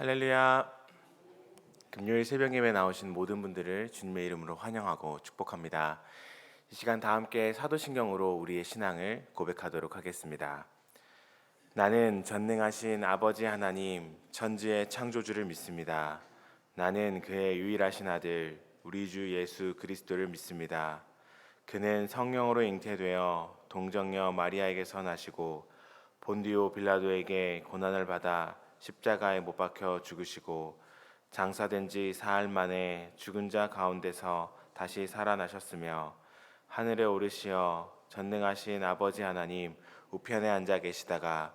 할렐루야. 금요일 새벽 예배 나오신 모든 분들을 주님의 이름으로 환영하고 축복합니다. 이 시간 다 함께 사도신경으로 우리의 신앙을 고백하도록 하겠습니다. 나는 전능하신 아버지 하나님 천지의 창조주를 믿습니다. 나는 그의 유일하신 아들 우리 주 예수 그리스도를 믿습니다. 그는 성령으로 잉태되어 동정녀 마리아에게서 나시고 본디오 빌라도에게 고난을 받아 십자가에 못 박혀 죽으시고 장사된 지 사흘 만에 죽은 자 가운데서 다시 살아나셨으며 하늘에 오르시어 전능하신 아버지 하나님 우편에 앉아 계시다가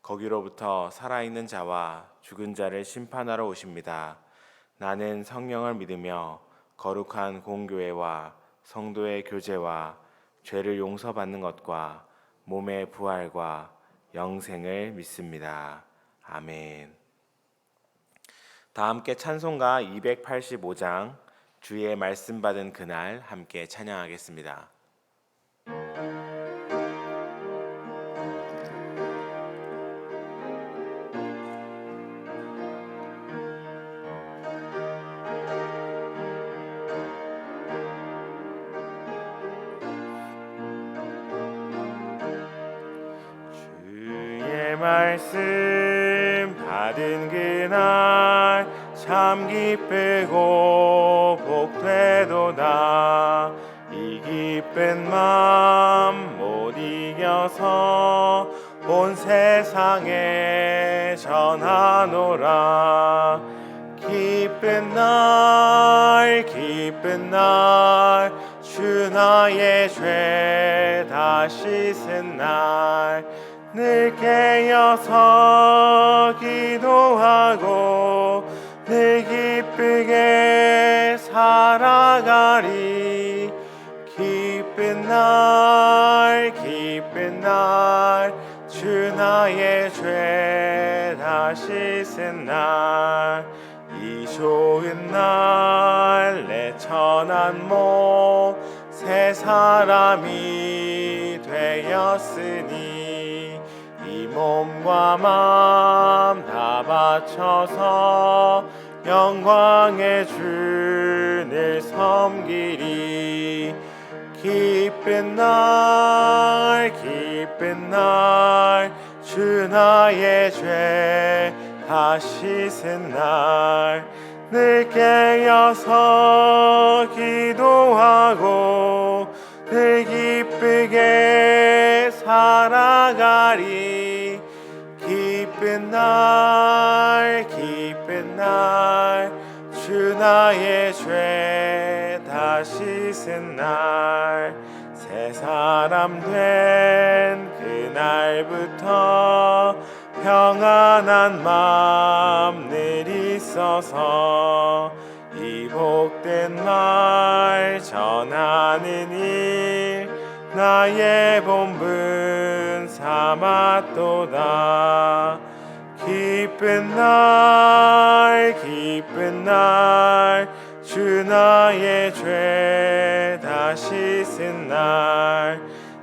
거기로부터 살아있는 자와 죽은 자를 심판하러 오십니다. 나는 성령을 믿으며 거룩한 공교회와 성도의 교제와 죄를 용서받는 것과 몸의 부활과 영생을 믿습니다. 아멘. 다 함께 찬송가 285장 주의 말씀 받은 그날 함께 찬양하겠습니다. 주의 말씀 받은 그날 참 기쁘고 복되도다. 이 기쁜 맘 못 이겨서 온 세상에 전하노라. 기쁜 날 주 나의 죄 다 씻은 날 늘 깨어서 기도하고 늘 기쁘게 살아가리. 기쁜 날 주 나의 죄 다 씻은 날 이 좋은 날 내 천한 몸 새 사람이 되었으니 이 몸과 마음 다 바쳐서 영광의 주를 섬기리. 기쁜 날 주 나의 죄 다 씻은 날 늘 깨어서 기도하고 늘 기쁘게 살아가리. 기쁜 날 주 나의 죄 다 씻은 날 새 사람 된 그날부터 평안한 마음 늘 있어서 이 복된 말 전하는 일 나의 본분 삼았도다. 기쁜 날 주 나의 죄 다 씻은 날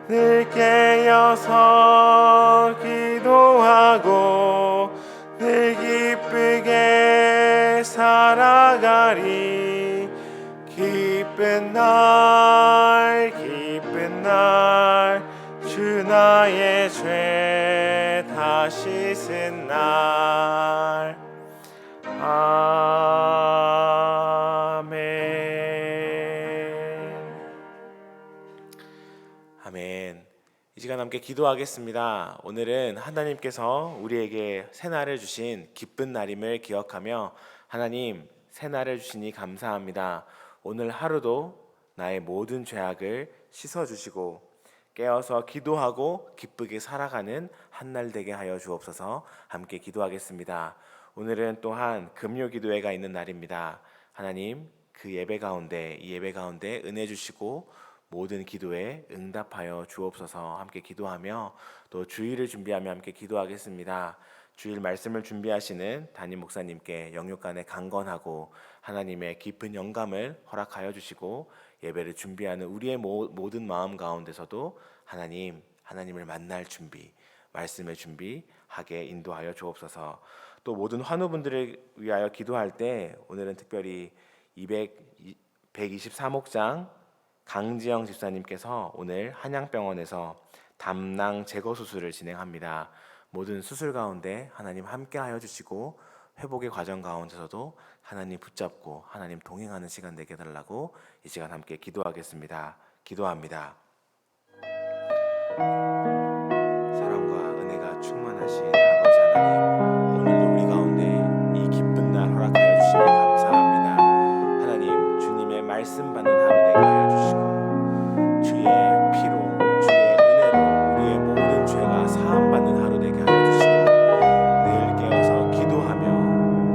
늘 깨어서 기도하고 늘 기쁘게 살아가리. 기쁜 날 주 나의 죄 다 씻은 날. 아멘. 이 시간 함께 기도하겠습니다. 오늘은 하나님께서 우리에게 새날을 주신 기쁜 날임을 기억하며 하나님 새날을 주시니 감사합니다. 오늘 하루도 나의 모든 죄악을 씻어주시고 깨어서 기도하고 기쁘게 살아가는 한날 되게 하여 주옵소서. 함께 기도하겠습니다. 오늘은 또한 금요 기도회가 있는 날입니다. 하나님 그 예배 가운데 이 예배 가운데 은혜 주시고 모든 기도에 응답하여 주옵소서. 함께 기도하며 또 주일을 준비하며 함께 기도하겠습니다. 주일 말씀을 준비하시는 담임 목사님께 영육간에 강건하고 하나님의 깊은 영감을 허락하여 주시고 예배를 준비하는 우리의 모든 마음 가운데서도 하나님을 만날 준비, 말씀의 준비하게 인도하여 주옵소서. 또 모든 환우분들을 위하여 기도할 때 오늘은 특별히 123목장 강지영 집사님께서 오늘 한양병원에서 담낭 제거 수술을 진행합니다. 모든 수술 가운데 하나님 함께하여 주시고 회복의 과정 가운데서도 하나님 붙잡고 하나님 동행하는 시간 되게 해달라고 이 시간 함께 기도하겠습니다. 기도합니다. 사랑과 은혜가 충만하신 아버지 하나님, 오늘도 우리 가운데 이 기쁜 날 허락하여 주시니 감사합니다. 하나님, 주님의 말씀 받는 하루 되게 하여 주시고 주의 피로 주의 은혜로 우리의 모든 죄가 사함받는 하루 되게 하여 주시고 늘 깨어서 기도하며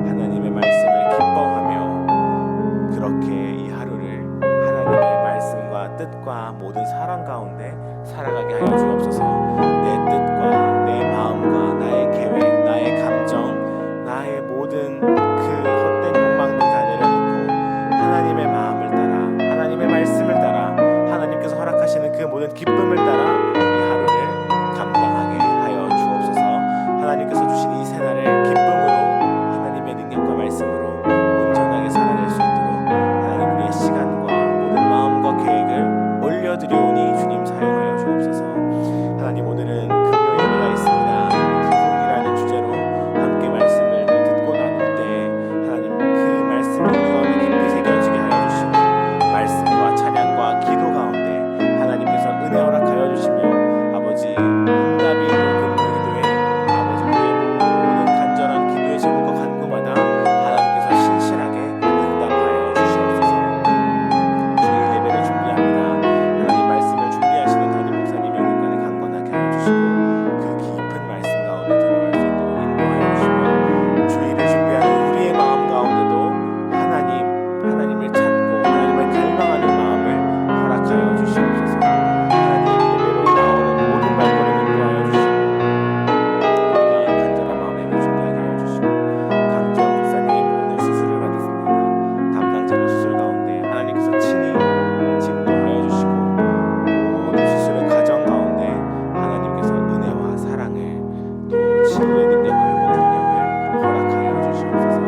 하나님의 말씀을 기뻐하며 그렇게 이 하루를 하나님의 말씀과 뜻과 모든 사랑 가운데 살아가게 하여 주옵소서. 내 뜻과 내 마음과 나의 계획, 나의 감정, 나의 모든 그 헛된 욕망들 다 내려놓고 하나님의 마음을 따라 하나님의 말씀을 따라 하나님께서 허락하시는 그 모든 기쁨을 따라 이 하루를 감당하게 하여 주옵소서. 하나님께서 주신 이 새날을 기쁨으로 하나님의 능력과 말씀으로 온전하게 살아낼 수 있도록 하나님 우리의 시간과 모든 마음과 계획을 올려드리오니 주님 사용하여 주옵소서. 하나님, 오늘은 금요 예배가 있습니다. 부흥이라는 주제로 함께 말씀을 듣고 나눌 때 하나님 그 말씀이 우리 가운데 깊이 새겨지게 하여 주시고 말씀과 찬양과 기도 가운데 하나님께서 은혜 허락하여 주시며 아버지 응답이 있는 금요 기도에 아버지 우리의 모든 간절한 기도의 제목과 간구마다 하나님께서 신실하게 응답하여 주시옵소서. 주일 예배를 준비합니다. 하나님 말씀을 준비하시는 담임 목사님 영육간에 강건하게 하여 주시고 그 깊은 말씀 가운데 들어갈 수 있도록 인도하여 주시며 주일을 준비하는 우리의 마음 가운데도 하나님을 찾고 하나님을 갈망하는 마음을 허락하여 주시옵소서. 하나님 예배로 나오는 모든 발걸음 인도하여 주시고 우리가 간절한 마음에 준비하게 하여 주시고 강지영 집사님 오늘 수술을 받았습니다. 담당 제거 수술 가운데 하나님께서 친히 진도하여 주시고 모든 수술의 과정 가운데 하나님께서 은혜와 사랑을 또 치유의 능력과 회복의 능력을 허락하여 주시옵소서.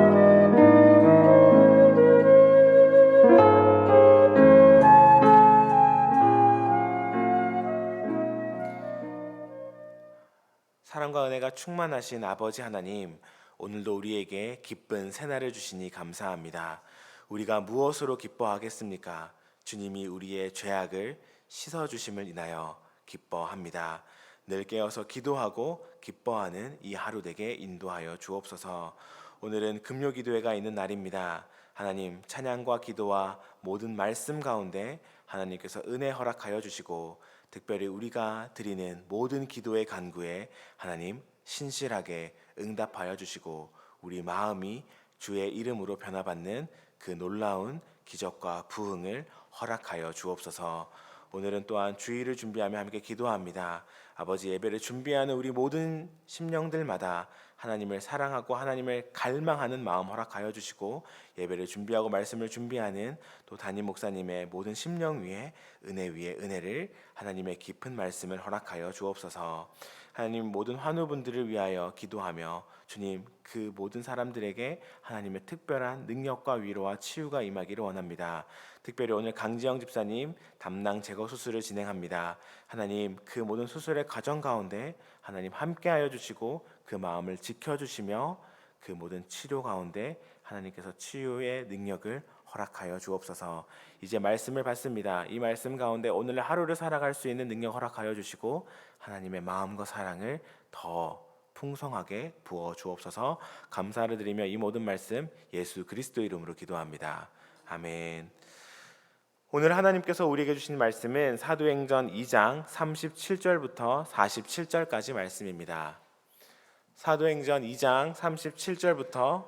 사랑과 은혜가 충만하신 아버지 하나님, 오늘도 우리에게 기쁜 새날을 주시니 감사합니다. 우리가 무엇으로 기뻐하겠습니까? 주님이 우리의 죄악을 씻어주심을 인하여 기뻐합니다. 늘 깨어서 기도하고 기뻐하는 이 하루 되게 인도하여 주옵소서. 오늘은 금요기도회가 있는 날입니다. 하나님, 찬양과 기도와 모든 말씀 가운데 하나님께서 은혜 허락하여 주시고 특별히 우리가 드리는 모든 기도의 간구에 하나님 신실하게 응답하여 주시고 우리 마음이 주의 이름으로 변화받는 그 놀라운 기적과 부흥을 허락하여 주옵소서. 오늘은 또한 주일을 준비하며 함께 기도합니다. 아버지, 예배를 준비하는 우리 모든 심령들마다 하나님을 사랑하고 하나님을 갈망하는 마음 허락하여 주시고 예배를 준비하고 말씀을 준비하는 또 담임 목사님의 모든 심령 위에 은혜를 하나님의 깊은 말씀을 허락하여 주옵소서. 하나님, 모든 환우분들을 위하여 기도하며 주님 그 모든 사람들에게 하나님의 특별한 능력과 위로와 치유가 임하기를 원합니다. 특별히 오늘 강지영 집사님 담낭 제거 수술을 진행합니다. 하나님, 그 모든 수술의 과정 가운데 하나님 함께하여 주시고 그 마음을 지켜주시며 그 모든 치료 가운데 하나님께서 치유의 능력을 허락하여 주옵소서. 이제 말씀을 받습니다. 이 말씀 가운데 오늘 하루를 살아갈 수 있는 능력 허락하여 주시고 하나님의 마음과 사랑을 더 풍성하게 부어 주옵소서. 감사를 드리며 이 모든 말씀 예수 그리스도 이름으로 기도합니다. 아멘. 오늘 하나님께서 우리에게 주신 말씀은 사도행전 2장 37절부터 47절까지 말씀입니다. 사도행전 2장 37절부터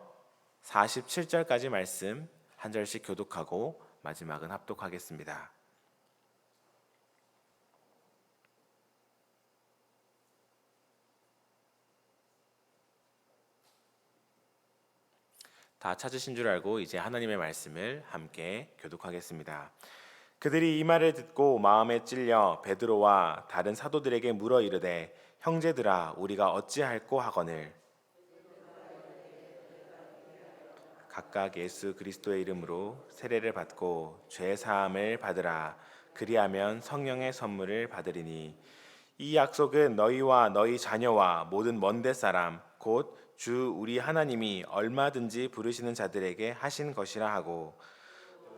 47절까지 말씀 한 절씩 교독하고 마지막은 합독하겠습니다. 다 찾으신 줄 알고 이제 하나님의 말씀을 함께 교독하겠습니다. 그들이 이 말을 듣고 마음에 찔려 베드로와 다른 사도들에게 물어 이르되 형제들아 우리가 어찌할꼬 하거늘 각각 예수 그리스도의 이름으로 세례를 받고 죄 사함을 받으라. 그리하면 성령의 선물을 받으리니 이 약속은 너희와 너희 자녀와 모든 먼데 사람 곧 주 우리 하나님이 얼마든지 부르시는 자들에게 하신 것이라 하고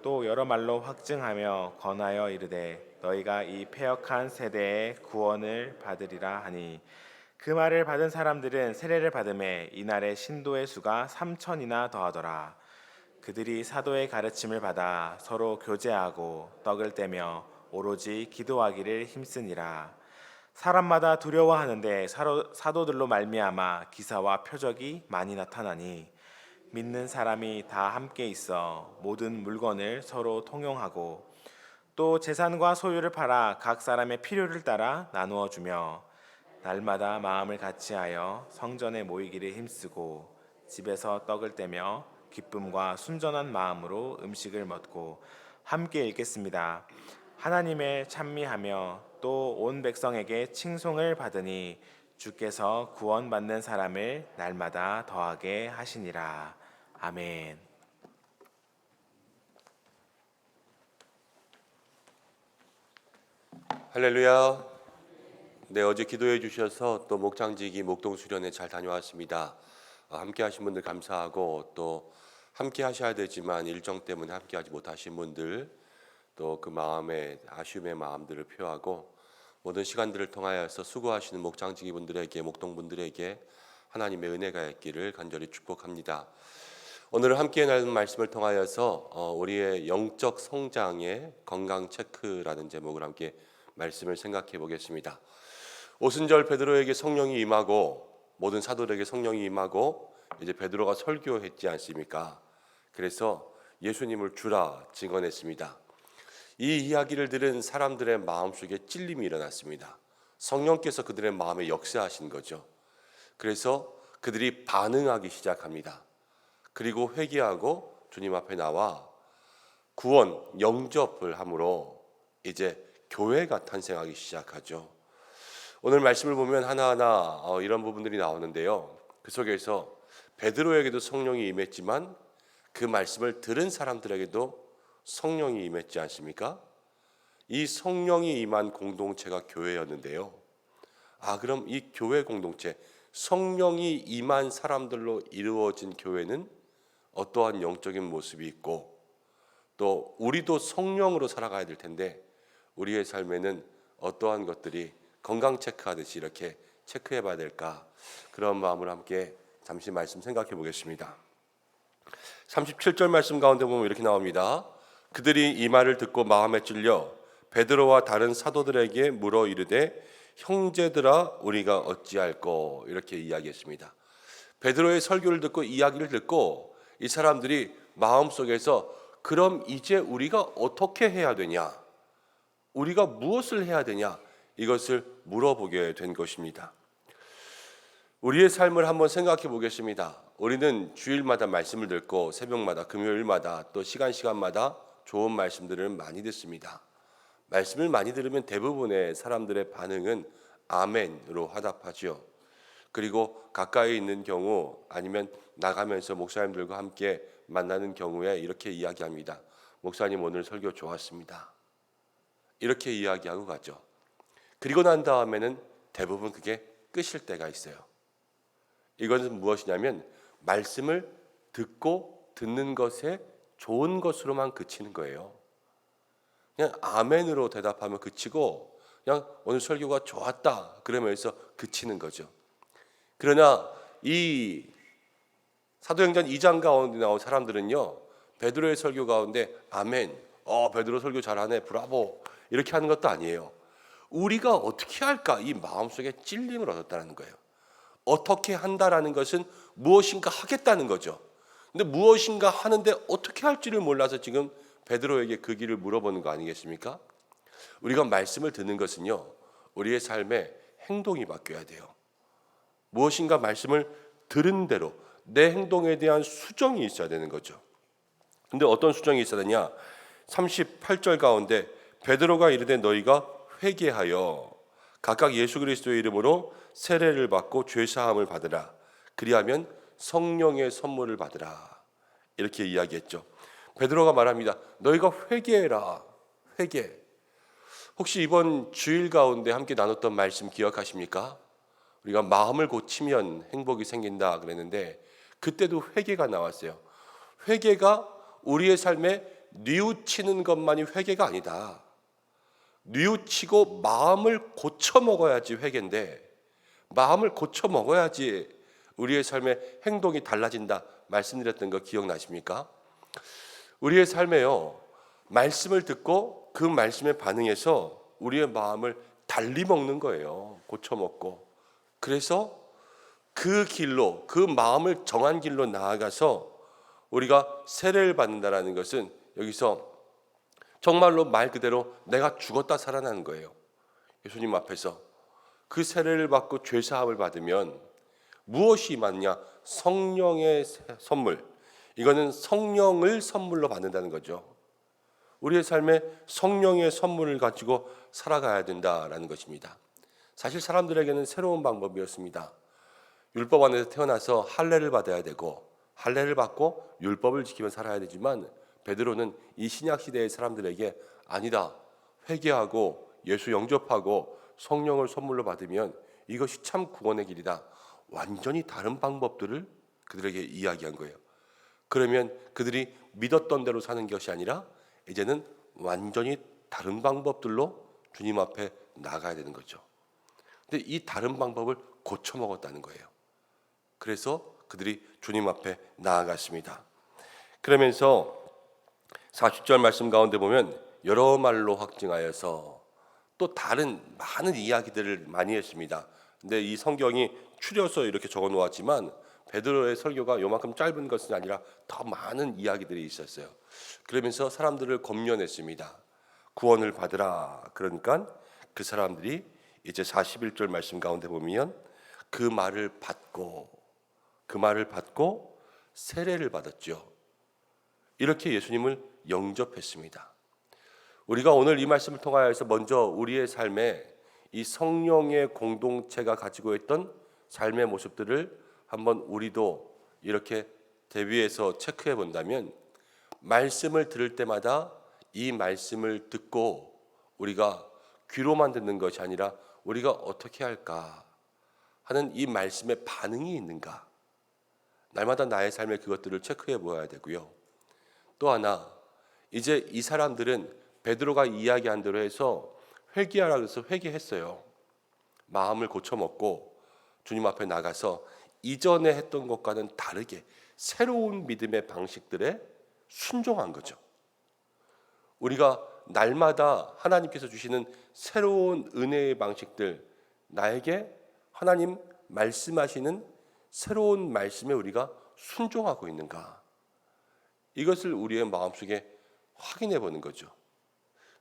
또 여러 말로 확증하며 권하여 이르되 너희가 이 패역한 세대의 구원을 받으리라 하니 그 말을 받은 사람들은 세례를 받음에 이날의 신도의 수가 3천이나 더하더라. 그들이 사도의 가르침을 받아 서로 교제하고 떡을 떼며 오로지 기도하기를 힘쓰니라. 사람마다 두려워하는데 사도들로 말미암아 기사와 표적이 많이 나타나니 믿는 사람이 다 함께 있어 모든 물건을 서로 통용하고 또 재산과 소유를 팔아 각 사람의 필요를 따라 나누어 주며 날마다 마음을 같이하여 성전에 모이기를 힘쓰고 집에서 떡을 떼며 기쁨과 순전한 마음으로 음식을 먹고 함께 읽겠습니다. 하나님을 찬미하며 또 온 백성에게 칭송을 받으니 주께서 구원받는 사람을 날마다 더하게 하시니라. 아멘. 할렐루야. 네, 어제 기도해 주셔서 또 목장지기 목동 수련회 잘 다녀왔습니다. 함께 하신 분들 감사하고 또 함께 하셔야 되지만 일정 때문에 함께 하지 못하신 분들 또 그 마음에 아쉬움의 마음들을 표하고 모든 시간들을 통하여서 수고하시는 목장지기 분들에게 목동 분들에게 하나님의 은혜가 있기를 간절히 축복합니다. 오늘 함께 나눈 말씀을 통하여서 우리의 영적 성장의 건강 체크라는 제목을 함께 말씀을 생각해 보겠습니다. 오순절 베드로에게 성령이 임하고 모든 사도들에게 성령이 임하고 이제 베드로가 설교했지 않습니까? 그래서 예수님을 주라 증언했습니다. 이 이야기를 들은 사람들의 마음속에 찔림이 일어났습니다. 성령께서 그들의 마음에 역사하신 거죠. 그래서 그들이 반응하기 시작합니다. 그리고 회개하고 주님 앞에 나와 구원, 영접을 함으로 이제 교회가 탄생하기 시작하죠. 오늘 말씀을 보면 하나하나 이런 부분들이 나오는데요. 그 속에서 베드로에게도 성령이 임했지만 그 말씀을 들은 사람들에게도 성령이 임했지 않습니까? 이 성령이 임한 공동체가 교회였는데요. 그럼 이 교회 공동체, 성령이 임한 사람들로 이루어진 교회는 어떠한 영적인 모습이 있고 또 우리도 성령으로 살아가야 될 텐데 우리의 삶에는 어떠한 것들이 건강 체크하듯이 이렇게 체크해 봐야 될까? 그런 마음으로 함께 잠시 말씀 생각해 보겠습니다. 37절 말씀 가운데 보면 이렇게 나옵니다. 그들이 이 말을 듣고 마음에 찔려 베드로와 다른 사도들에게 물어 이르되 형제들아 우리가 어찌할꼬 이렇게 이야기했습니다. 베드로의 설교를 듣고 이야기를 듣고 이 사람들이 마음속에서 그럼 이제 우리가 어떻게 해야 되냐? 우리가 무엇을 해야 되냐? 이것을 물어보게 된 것입니다. 우리의 삶을 한번 생각해 보겠습니다. 우리는 주일마다 말씀을 듣고 새벽마다 금요일마다 또 시간마다 좋은 말씀들을 많이 듣습니다. 말씀을 많이 들으면 대부분의 사람들의 반응은 아멘으로 화답하죠. 그리고 가까이 있는 경우 아니면 나가면서 목사님들과 함께 만나는 경우에 이렇게 이야기합니다. 목사님 오늘 설교 좋았습니다. 이렇게 이야기하고 가죠. 그리고 난 다음에는 대부분 그게 끝일 때가 있어요. 이것은 무엇이냐면 말씀을 듣고 듣는 것에 좋은 것으로만 그치는 거예요. 그냥 아멘으로 대답하면 그치고 그냥 오늘 설교가 좋았다 그러면서 그치는 거죠. 그러나 이 사도행전 2장 가운데 나온 사람들은요, 베드로의 설교 가운데 아멘, 베드로 설교 잘하네, 브라보 이렇게 하는 것도 아니에요. 우리가 어떻게 할까 이 마음속에 찔림을 얻었다는 거예요. 어떻게 한다라는 것은 무엇인가 하겠다는 거죠. 근데 무엇인가 하는데 어떻게 할지를 몰라서 지금 베드로에게 그 길을 물어보는 거 아니겠습니까? 우리가 말씀을 듣는 것은요, 우리의 삶에 행동이 바뀌어야 돼요. 무엇인가 말씀을 들은 대로 내 행동에 대한 수정이 있어야 되는 거죠. 근데 어떤 수정이 있어야 되냐? 38절 가운데 베드로가 이르되 너희가 회개하여 각각 예수 그리스도의 이름으로 세례를 받고 죄 사함을 받으라. 그리하면 성령의 선물을 받으라. 이렇게 이야기했죠. 베드로가 말합니다. 너희가 회개해라. 회개. 혹시 이번 주일 가운데 함께 나눴던 말씀 기억하십니까? 우리가 마음을 고치면 행복이 생긴다 그랬는데 그때도 회개가 나왔어요. 회개가 우리의 삶에 뉘우치는 것만이 회개가 아니다. 뉘우치고 마음을 고쳐 먹어야지 회개인데 마음을 고쳐 먹어야지 우리의 삶의 행동이 달라진다 말씀드렸던 거 기억나십니까? 우리의 삶에요 말씀을 듣고 그 말씀에 반응해서 우리의 마음을 달리 먹는 거예요. 고쳐 먹고. 그래서 그 길로 그 마음을 정한 길로 나아가서 우리가 세례를 받는다라는 것은 여기서 정말로 말 그대로 내가 죽었다 살아나는 거예요. 예수님 앞에서 그 세례를 받고 죄 사함을 받으면 무엇이 임하느냐? 성령의 선물. 이거는 성령을 선물로 받는다는 거죠. 우리의 삶에 성령의 선물을 가지고 살아가야 된다라는 것입니다. 사실 사람들에게는 새로운 방법이었습니다. 율법 안에서 태어나서 할례를 받아야 되고 할례를 받고 율법을 지키며 살아야 되지만 베드로는 이 신약 시대의 사람들에게 아니다. 회개하고 예수 영접하고 성령을 선물로 받으면 이것이 참 구원의 길이다. 완전히 다른 방법들을 그들에게 이야기한 거예요. 그러면 그들이 믿었던 대로 사는 것이 아니라 이제는 완전히 다른 방법들로 주님 앞에 나가야 되는 거죠. 근데 이 다른 방법을 고쳐 먹었다는 거예요. 그래서 그들이 주님 앞에 나아갔습니다. 그러면서 40절 말씀 가운데 보면 여러 말로 확증하여서 또 다른 많은 이야기들을 많이 했습니다. 근데 이 성경이 추려서 이렇게 적어 놓았지만 베드로의 설교가 요만큼 짧은 것은 아니라 더 많은 이야기들이 있었어요. 그러면서 사람들을 권면했습니다. 구원을 받으라. 그러니까 그 사람들이 이제 41절 말씀 가운데 보면 그 말을 받고 세례를 받았죠. 이렇게 예수님을 영접했습니다. 우리가 오늘 이 말씀을 통하여서 먼저 우리의 삶에 이 성령의 공동체가 가지고 있던 삶의 모습들을 한번 우리도 이렇게 대비해서 체크해 본다면 말씀을 들을 때마다 이 말씀을 듣고 우리가 귀로만 듣는 것이 아니라 우리가 어떻게 할까 하는 이 말씀에 반응이 있는가, 날마다 나의 삶에 그것들을 체크해 보아야 되고요. 또 하나, 이제 이 사람들은 베드로가 이야기한 대로 해서 회개하라 그래서 회개했어요. 마음을 고쳐먹고 주님 앞에 나가서 이전에 했던 것과는 다르게 새로운 믿음의 방식들에 순종한 거죠. 우리가 날마다 하나님께서 주시는 새로운 은혜의 방식들, 나에게 하나님 말씀하시는 새로운 말씀에 우리가 순종하고 있는가, 이것을 우리의 마음속에 확인해 보는 거죠.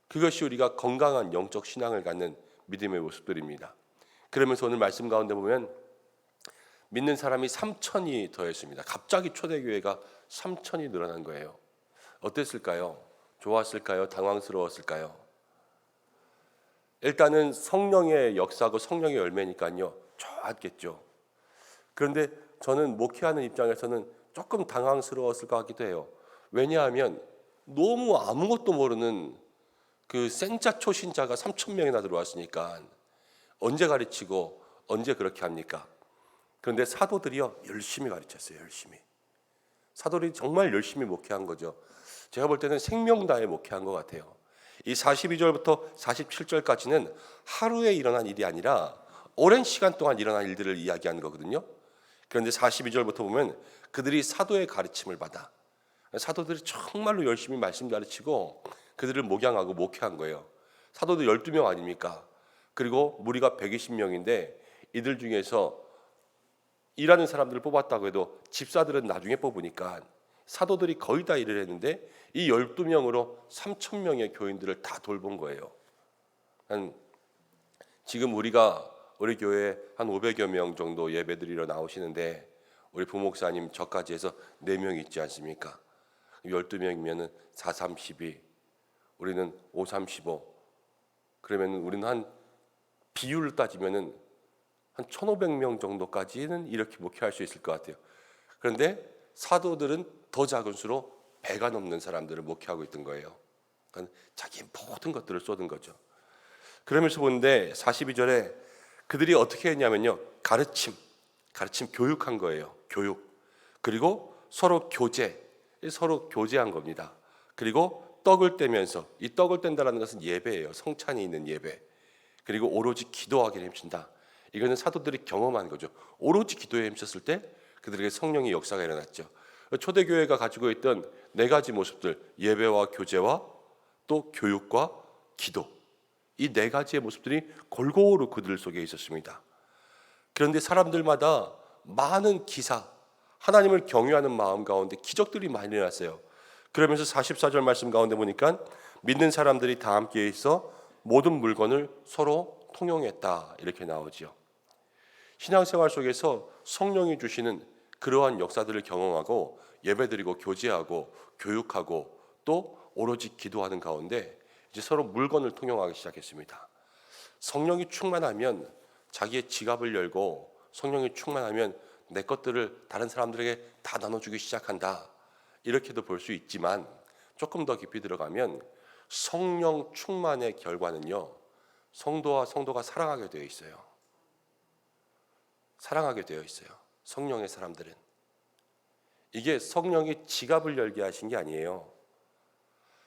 그것이 우리가 건강한 영적 신앙을 갖는 믿음의 모습들입니다. 그러면서 오늘 말씀 가운데 보면 믿는 사람이 3,000이 더했습니다. 갑자기 초대교회가 3,000이 늘어난 거예요. 어땠을까요? 좋았을까요? 당황스러웠을까요? 일단은 성령의 역사고 성령의 열매니까요, 좋았겠죠. 그런데 저는 목회하는 입장에서는 조금 당황스러웠을 것 같기도 해요. 왜냐하면 너무 아무것도 모르는 그 생짜 초신자가 3,000명이나 들어왔으니까 언제 가르치고 언제 그렇게 합니까? 그런데 사도들이요, 열심히 가르쳤어요. 열심히. 사도들이 정말 열심히 목회한 거죠. 제가 볼 때는 생명 다해 목회한 것 같아요. 이 42절부터 47절까지는 하루에 일어난 일이 아니라 오랜 시간 동안 일어난 일들을 이야기하는 거거든요. 그런데 42절부터 보면 그들이 사도의 가르침을 받아, 사도들이 정말로 열심히 말씀 가르치고 그들을 목양하고 목회한 거예요. 사도들 12명 아닙니까? 그리고 무리가 120명인데 이들 중에서 일하는 사람들을 뽑았다고 해도 집사들은 나중에 뽑으니까 사도들이 거의 다 일을 했는데 이 12명으로 3,000명의 교인들을 다 돌본 거예요. 지금 우리 교회에 한 500여 명 정도 예배드리러 나오시는데 우리 부목사님 저까지 해서 4명 있지 않습니까? 12명이면 4, 3, 12, 우리는 5, 3, 15. 그러면 우리는 한 비율을 따지면 한 1,500명 정도까지는 이렇게 목회할 수 있을 것 같아요. 그런데 사도들은 더 작은 수로 배가 넘는 사람들을 목회하고 있던 거예요. 그러니까 자기 모든 것들을 쏟은 거죠. 그러면서 보는데 42절에 그들이 어떻게 했냐면요, 가르침 교육한 거예요. 교육. 그리고 서로 교제한 겁니다. 그리고 떡을 떼면서, 이 떡을 뗀다라는 것은 예배예요. 성찬이 있는 예배. 그리고 오로지 기도하기를 힘쓴다. 이거는 사도들이 경험한 거죠. 오로지 기도에 힘썼을 때 그들에게 성령의 역사가 일어났죠. 초대교회가 가지고 있던 네 가지 모습들, 예배와 교제와 또 교육과 기도, 이 네 가지의 모습들이 골고루 그들 속에 있었습니다. 그런데 사람들마다 많은 기사, 하나님을 경외하는 마음 가운데 기적들이 많이 일어났어요. 그러면서 44절 말씀 가운데 보니까 믿는 사람들이 다 함께 있어 모든 물건을 서로 통용했다, 이렇게 나오죠. 신앙생활 속에서 성령이 주시는 그러한 역사들을 경험하고 예배드리고 교제하고 교육하고 또 오로지 기도하는 가운데 이제 서로 물건을 통용하기 시작했습니다. 성령이 충만하면 자기의 지갑을 열고, 성령이 충만하면 내 것들을 다른 사람들에게 다 나눠주기 시작한다, 이렇게도 볼 수 있지만 조금 더 깊이 들어가면 성령 충만의 결과는요, 성도가 사랑하게 되어 있어요. 사랑하게 되어 있어요. 성령의 사람들은. 이게 성령이 지갑을 열게 하신 게 아니에요.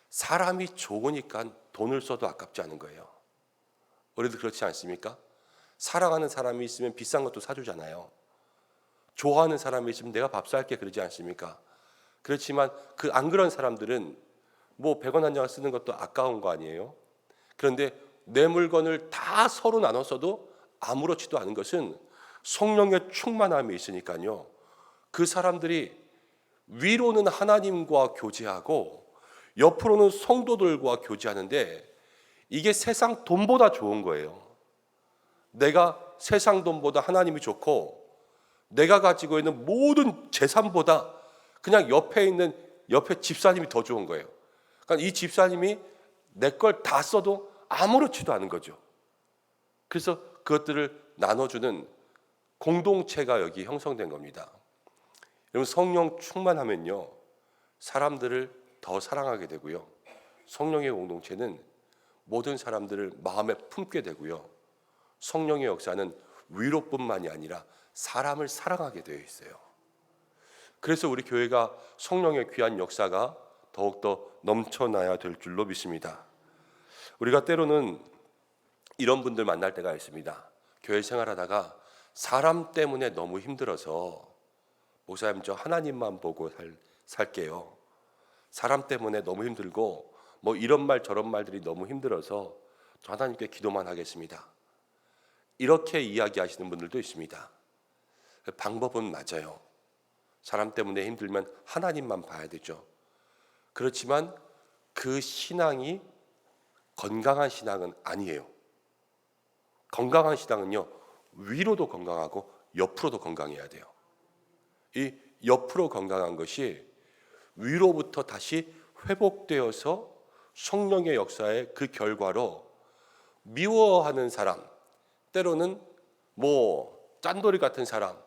사람이 좋으니까 돈을 써도 아깝지 않은 거예요. 우리도 그렇지 않습니까? 사랑하는 사람이 있으면 비싼 것도 사주잖아요. 좋아하는 사람이 있으면 내가 밥 살게, 그러지 않습니까? 그렇지만 그 안 그런 사람들은 뭐 100원 한 장을 쓰는 것도 아까운 거 아니에요? 그런데 내 물건을 다 서로 나눠 써도 아무렇지도 않은 것은 성령의 충만함이 있으니까요. 그 사람들이 위로는 하나님과 교제하고 옆으로는 성도들과 교제하는데 이게 세상 돈보다 좋은 거예요. 내가 세상 돈보다 하나님이 좋고, 내가 가지고 있는 모든 재산보다 그냥 옆에 집사님이 더 좋은 거예요. 그러니까 이 집사님이 내 걸 다 써도 아무렇지도 않은 거죠. 그래서 그것들을 나눠주는 공동체가 여기 형성된 겁니다. 여러분, 성령 충만하면요, 사람들을 더 사랑하게 되고요, 성령의 공동체는 모든 사람들을 마음에 품게 되고요, 성령의 역사는 위로뿐만이 아니라 사람을 사랑하게 되어 있어요. 그래서 우리 교회가 성령의 귀한 역사가 더욱더 넘쳐나야 될 줄로 믿습니다. 우리가 때로는 이런 분들 만날 때가 있습니다. 교회 생활하다가 사람 때문에 너무 힘들어서, 목사님 저 하나님만 보고 살게요. 사람 때문에 너무 힘들고 뭐 이런 말 저런 말들이 너무 힘들어서 저 하나님께 기도만 하겠습니다, 이렇게 이야기하시는 분들도 있습니다. 방법은 맞아요. 사람 때문에 힘들면 하나님만 봐야 되죠. 그렇지만 그 신앙이 건강한 신앙은 아니에요. 건강한 신앙은요, 위로도 건강하고 옆으로도 건강해야 돼요. 이 옆으로 건강한 것이 위로부터 다시 회복되어서 성령의 역사의 그 결과로 미워하는 사람, 때로는 뭐 짠돌이 같은 사람,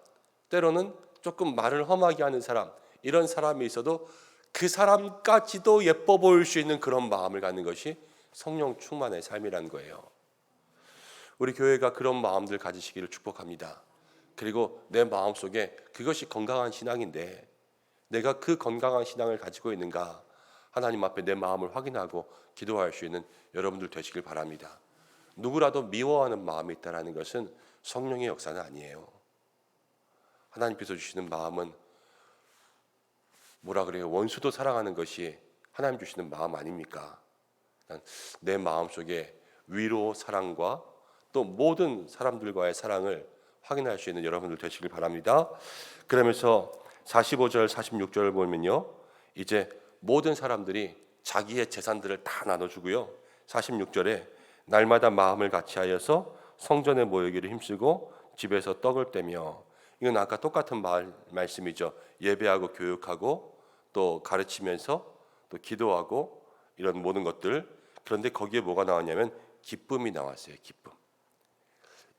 때로는 조금 말을 험하게 하는 사람, 이런 사람이 있어도 그 사람까지도 예뻐 보일 수 있는 그런 마음을 갖는 것이 성령 충만의 삶이라는 거예요. 우리 교회가 그런 마음들 가지시기를 축복합니다. 그리고 내 마음속에 그것이 건강한 신앙인데 내가 그 건강한 신앙을 가지고 있는가, 하나님 앞에 내 마음을 확인하고 기도할 수 있는 여러분들 되시길 바랍니다. 누구라도 미워하는 마음이 있다는 것은 성령의 역사는 아니에요. 하나님께서 주시는 마음은 뭐라 그래요? 원수도 사랑하는 것이 하나님 주시는 마음 아닙니까? 내 마음속에 위로, 사랑과 또 모든 사람들과의 사랑을 확인할 수 있는 여러분들 되시길 바랍니다. 그러면서 45절, 46절을 보면요, 이제 모든 사람들이 자기의 재산들을 다 나눠주고요, 46절에 날마다 마음을 같이하여서 성전에 모이기를 힘쓰고 집에서 떡을 떼며, 이건 아까 똑같은 말씀이죠. 예배하고 교육하고 또 가르치면서 또 기도하고 이런 모든 것들. 그런데 거기에 뭐가 나왔냐면 기쁨이 나왔어요. 기쁨.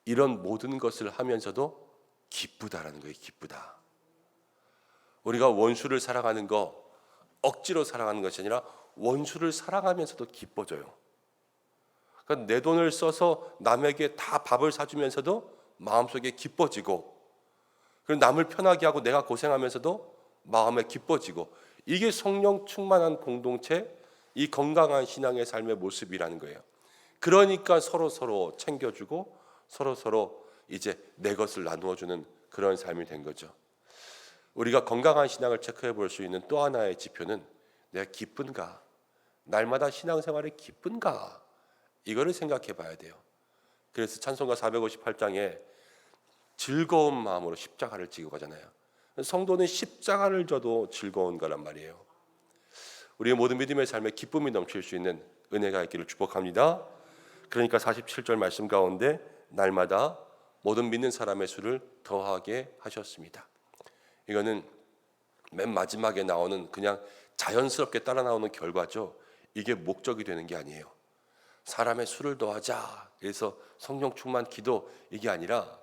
이런 모든 것을 하면서도 기쁘다라는 거예요. 기쁘다. 우리가 원수를 사랑하는 거 억지로 사랑하는 것이 아니라 원수를 사랑하면서도 기뻐져요. 그러니까 내 돈을 써서 남에게 다 밥을 사주면서도 마음속에 기뻐지고, 그리고 남을 편하게 하고 내가 고생하면서도 마음에 기뻐지고, 이게 성령 충만한 공동체, 이 건강한 신앙의 삶의 모습이라는 거예요. 그러니까 서로 챙겨주고 서로 이제 내 것을 나누어주는 그런 삶이 된 거죠. 우리가 건강한 신앙을 체크해 볼 수 있는 또 하나의 지표는 내가 기쁜가, 날마다 신앙생활에 기쁜가, 이거를 생각해 봐야 돼요. 그래서 찬송가 458장에 즐거운 마음으로 십자가를 지고 가잖아요. 성도는 십자가를 져도 즐거운 거란 말이에요. 우리의 모든 믿음의 삶에 기쁨이 넘칠 수 있는 은혜가 있기를 축복합니다. 그러니까 47절 말씀 가운데 날마다 모든 믿는 사람의 수를 더하게 하셨습니다. 이거는 맨 마지막에 나오는 그냥 자연스럽게 따라 나오는 결과죠. 이게 목적이 되는 게 아니에요. 사람의 수를 더하자, 그래서 성령 충만 기도, 이게 아니라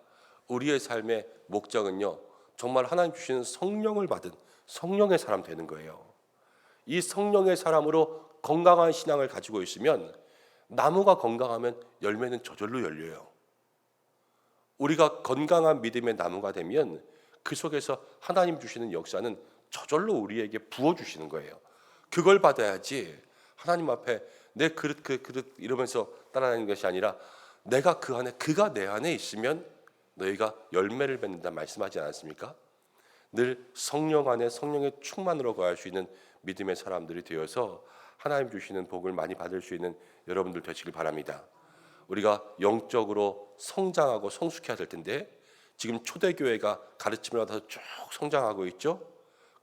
우리의 삶의 목적은요, 정말 하나님 주시는 성령을 받은 성령의 사람 되는 거예요. 이 성령의 사람으로 건강한 신앙을 가지고 있으면 나무가 건강하면 열매는 저절로 열려요. 우리가 건강한 믿음의 나무가 되면 그 속에서 하나님 주시는 역사는 저절로 우리에게 부어주시는 거예요. 그걸 받아야지 하나님 앞에 내 그릇 그 그릇 이러면서 따라다니는 것이 아니라 내가 그 안에, 그가 내 안에 있으면 너희가 열매를 맺는다 말씀하지 않았습니까? 늘 성령 안에 성령의 충만으로 거할 수 있는 믿음의 사람들이 되어서 하나님 주시는 복을 많이 받을 수 있는 여러분들 되시길 바랍니다. 우리가 영적으로 성장하고 성숙해야 될 텐데 지금 초대교회가 가르침을 받아서 쭉 성장하고 있죠.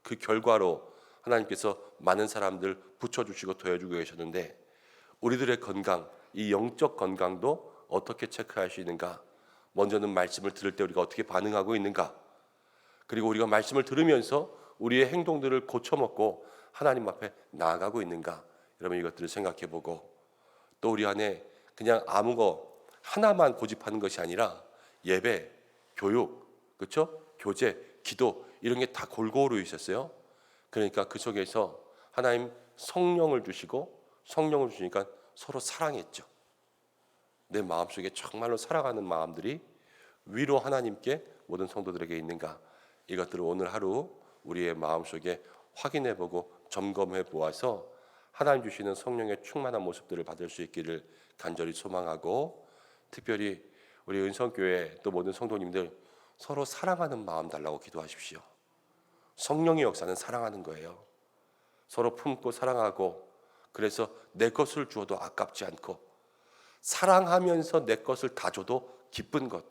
그 결과로 하나님께서 많은 사람들 붙여주시고 더해주고 계셨는데 우리들의 건강, 이 영적 건강도 어떻게 체크할 수 있는가? 먼저는 말씀을 들을 때 우리가 어떻게 반응하고 있는가? 그리고 우리가 말씀을 들으면서 우리의 행동들을 고쳐먹고 하나님 앞에 나아가고 있는가? 여러분 이것들을 생각해보고, 또 우리 안에 그냥 아무 거 하나만 고집하는 것이 아니라 예배, 교육, 그렇죠? 교제, 기도 이런 게 다 골고루 있었어요. 그러니까 그 속에서 하나님 성령을 주시고 성령을 주시니까 서로 사랑했죠. 내 마음속에 정말로 살아가는 마음들이 위로 하나님께 모든 성도들에게 있는가? 이것들을 오늘 하루 우리의 마음속에 확인해보고 점검해보아서 하나님 주시는 성령의 충만한 모습들을 받을 수 있기를 간절히 소망하고, 특별히 우리 은성교회 또 모든 성도님들 서로 사랑하는 마음 달라고 기도하십시오. 성령의 역사는 사랑하는 거예요. 서로 품고 사랑하고, 그래서 내 것을 주어도 아깝지 않고 사랑하면서 내 것을 다 줘도 기쁜 것,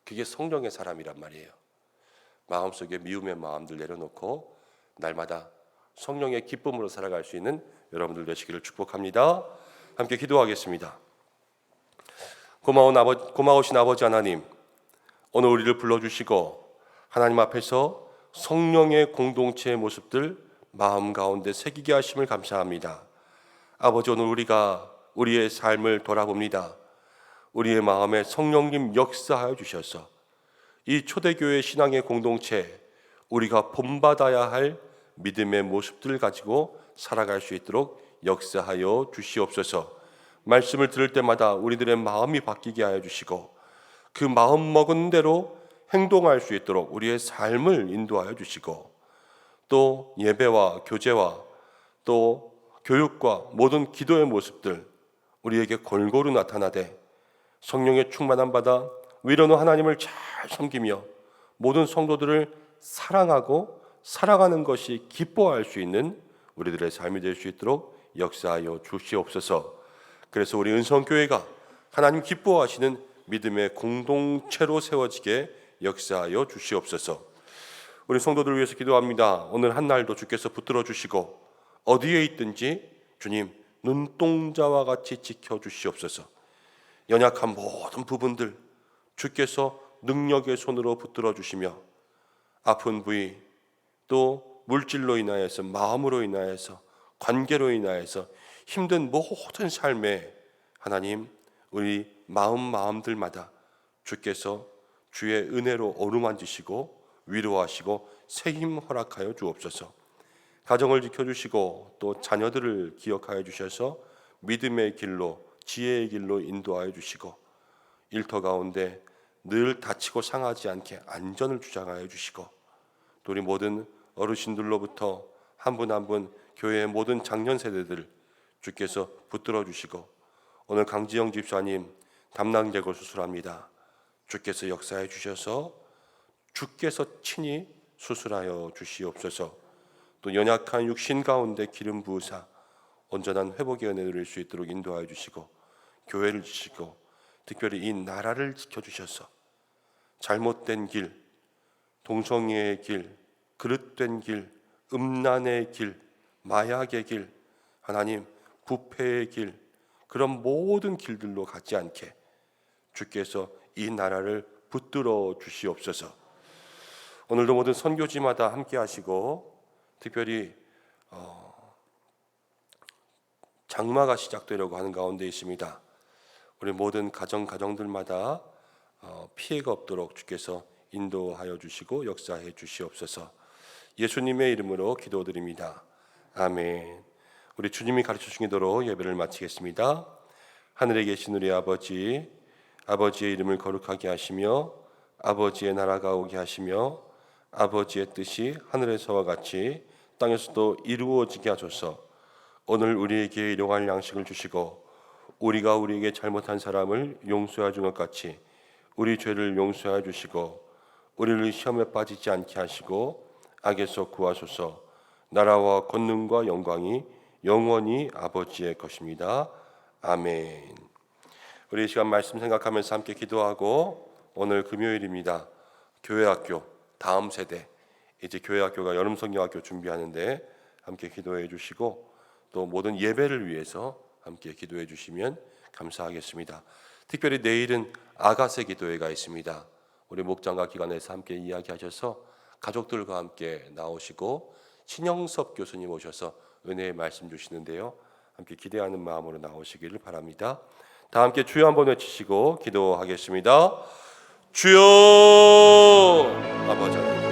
그게 성령의 사람이란 말이에요. 마음속에 미움의 마음들 내려놓고 날마다 성령의 기쁨으로 살아갈 수 있는 여러분들 되시기를 축복합니다. 함께 기도하겠습니다. 고마우신 아버지 하나님, 오늘 우리를 불러주시고 하나님 앞에서 성령의 공동체의 모습들 마음 가운데 새기게 하심을 감사합니다. 아버지, 오늘 우리가 우리의 삶을 돌아봅니다. 우리의 마음에 성령님 역사하여 주셔서 이 초대교회 신앙의 공동체, 우리가 본받아야 할 믿음의 모습들을 가지고 살아갈 수 있도록 역사하여 주시옵소서. 말씀을 들을 때마다 우리들의 마음이 바뀌게 하여 주시고 그 마음 먹은 대로 행동할 수 있도록 우리의 삶을 인도하여 주시고, 또 예배와 교제와 또 교육과 모든 기도의 모습들 우리에게 골고루 나타나되 성령의 충만함 받아 위로는 하나님을 잘 섬기며 모든 성도들을 사랑하고 살아가는 것이 기뻐할 수 있는 우리들의 삶이 될 수 있도록 역사하여 주시옵소서. 그래서 우리 은성교회가 하나님 기뻐하시는 믿음의 공동체로 세워지게 역사하여 주시옵소서. 우리 성도들을 위해서 기도합니다. 오늘 한 날도 주께서 붙들어 주시고 어디에 있든지 주님 눈동자와 같이 지켜주시옵소서. 연약한 모든 부분들 주께서 능력의 손으로 붙들어 주시며 아픈 부위, 또 물질로 인하여서, 마음으로 인하여서, 관계로 인하여서 힘든 모든 삶에 하나님 우리 마음들마다 주께서 주의 은혜로 어루만지시고 위로하시고 새 힘 허락하여 주옵소서. 가정을 지켜주시고 또 자녀들을 기억하여 주셔서 믿음의 길로 지혜의 길로 인도하여 주시고 일터 가운데 늘 다치고 상하지 않게 안전을 주장하여 주시고 또 우리 모든 어르신들로부터 한 분 한 분 교회의 모든 장년 세대들 주께서 붙들어 주시고 오늘 강지영 집사님 담낭개골 수술합니다. 주께서 역사해 주셔서 주께서 친히 수술하여 주시옵소서. 또 연약한 육신 가운데 기름 부으사 온전한 회복의 은혜를 누릴 수 있도록 인도하여 주시고 교회를 지키고 특별히 이 나라를 지켜주셔서 잘못된 길, 동성애의 길, 그릇된 길, 음란의 길, 마약의 길, 하나님 부패의 길, 그런 모든 길들로 가지 않게 주께서 이 나라를 붙들어 주시옵소서. 오늘도 모든 선교지마다 함께 하시고 특별히 장마가 시작되려고 하는 가운데 있습니다. 우리 모든 가정들마다 피해가 없도록 주께서 인도하여 주시고 역사해 주시옵소서. 예수님의 이름으로 기도드립니다. 아멘. 우리 주님이 가르쳐 주신 대로 예배를 마치겠습니다. 하늘에 계신 우리 아버지, 아버지의 이름을 거룩하게 하시며 아버지의 나라가 오게 하시며 아버지의 뜻이 하늘에서와 같이 땅에서도 이루어지게 하소서. 오늘 우리에게 일용할 양식을 주시고 우리가 우리에게 잘못한 사람을 용서해 준 것 같이 우리 죄를 용서해 주시고 우리를 시험에 빠지지 않게 하시고 악에서 구하소서. 나라와 권능과 영광이 영원히 아버지의 것입니다. 아멘. 우리 이 시간 말씀 생각하면서 함께 기도하고 오늘 금요일입니다. 교회학교 다음 세대 이제 교회학교가 여름성경학교 준비하는데 함께 기도해 주시고 또 모든 예배를 위해서 함께 기도해 주시면 감사하겠습니다. 특별히 내일은 아가새 기도회가 있습니다. 우리 목장과 기관에서 함께 이야기하셔서 가족들과 함께 나오시고 신영섭 교수님 오셔서 은혜의 말씀 주시는데요. 함께 기대하는 마음으로 나오시기를 바랍니다. 다 함께 주여 한번 외치시고 기도하겠습니다. 주여 아버지